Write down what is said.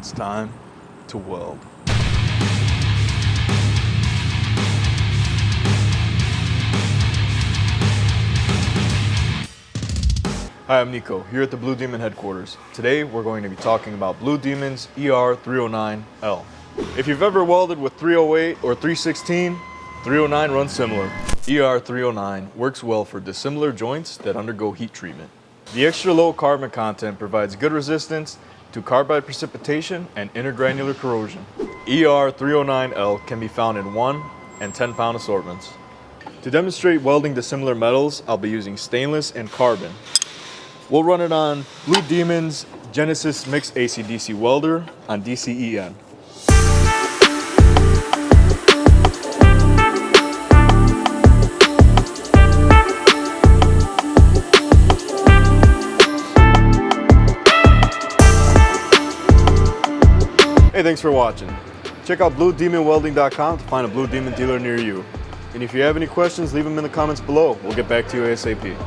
it's time to weld. Hi, I'm Nico, here at the Blue Demon headquarters. Today we're going to be talking about Blue Demon's ER309L. If you've ever welded with 308 or 316, 309 runs similar. ER309 works well for dissimilar joints that undergo heat treatment. The extra low carbon content provides good resistance to carbide precipitation and intergranular corrosion. ER309L can be found in 1 and 10-pound assortments. To demonstrate welding dissimilar metals, I'll be using stainless and carbon. We'll run it on Blue Demon's Genesis Mixed AC/DC welder on DCEN. Hey, thanks for watching. Check out BlueDemonWelding.com to find a Blue Demon dealer near you. And if you have any questions, leave them in the comments below. We'll get back to you ASAP.